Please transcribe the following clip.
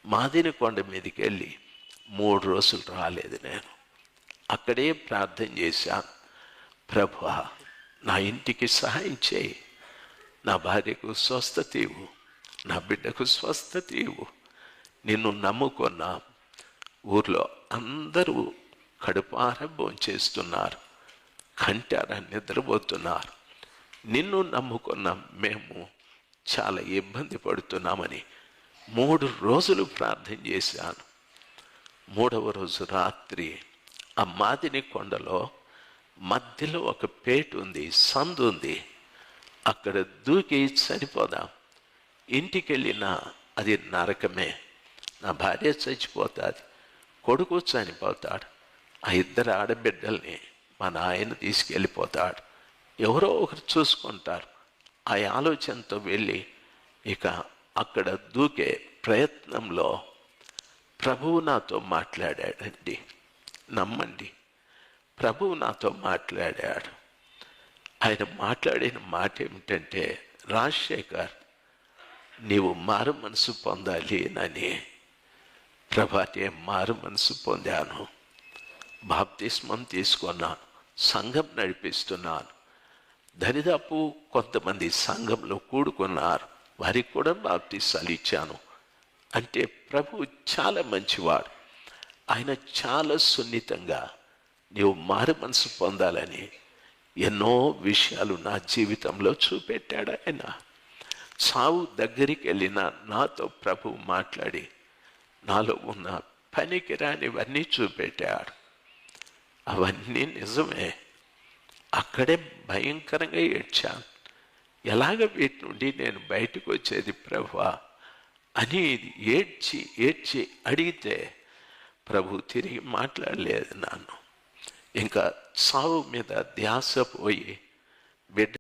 మాదిని కొండ మీదకి వెళ్ళి 3 రోజులు రాలేదు. నేను అక్కడే ప్రార్థన చేశాను, ప్రభువా నా ఇంటికి సహాయం చేయి, నా భార్యకు స్వస్థత ఇవ్వు, నా బిడ్డకు స్వస్థత ఇవ్వు. నిన్ను నమ్ముకున్న ఊర్లో అందరూ కడుపార భోంచేస్తున్నారు, కంటార నిద్రపోతున్నారు. నిన్ను నమ్ముకున్న మేము చాలా ఇబ్బంది పడుతున్నామని 3 రోజులు ప్రార్థన చేశాను. 3వ రోజు రాత్రి ఆ మాదిని కొండలో మధ్యలో ఒక పేటు ఉంది, సందు ఉంది. అక్కడ దూకి చనిపోదాం, ఇంటికి వెళ్ళినా అది నరకమే. నా భార్య చచ్చిపోతుంది, కొడుకు చనిపోతాడు, ఆ 2 ఆడబిడ్డల్ని మా నాయన తీసుకెళ్ళిపోతాడు, ఎవరో ఒకరు చూసుకుంటారు. ఆ ఆలోచనతో వెళ్ళి ఇక అక్కడ దూకే ప్రయత్నంలో ప్రభువు నాతో మాట్లాడాడండి. నమ్మండి, ప్రభువు నాతో మాట్లాడాడు. ఆయన మాట్లాడిన మాట ఏమిటంటే, రాజశేఖర్ నీవు మారు మనసు పొందాలి అని. ప్రభాతే మారు మనసు పొందాను, బాప్తిస్మం తీసుకున్నాను, సంఘం నడిపిస్తున్నాను. దరిదాపు కొంతమంది సంఘంలో కూడుకున్నారు, వారికి కూడా బాప్తిసాలు ఇచ్చాను. అంటే ప్రభు చాలా మంచివాడు. ఆయన చాలా సున్నితంగా నీవు మారు మనసు పొందాలని ఎన్నో విషయాలు నా జీవితంలో చూపెట్టాడు. ఆయన సావు దగ్గరికి వెళ్ళిన నాతో ప్రభు మాట్లాడి నాలో ఉన్న పనికి రానివన్నీ చూపెట్టాడు. అవన్నీ నిజమే. అక్కడే భయంకరంగా ఏడ్చాను. ఎలాగ వీటి నుండి నేను బయటకు వచ్చేది ప్రభువా అని ఏడ్చి ఏడ్చి అడిగితే ప్రభు తిరిగి మాట్లాడలేదు. నన్ను ఇంకా సావు మీద ధ్యాస పోయి బిడ్డ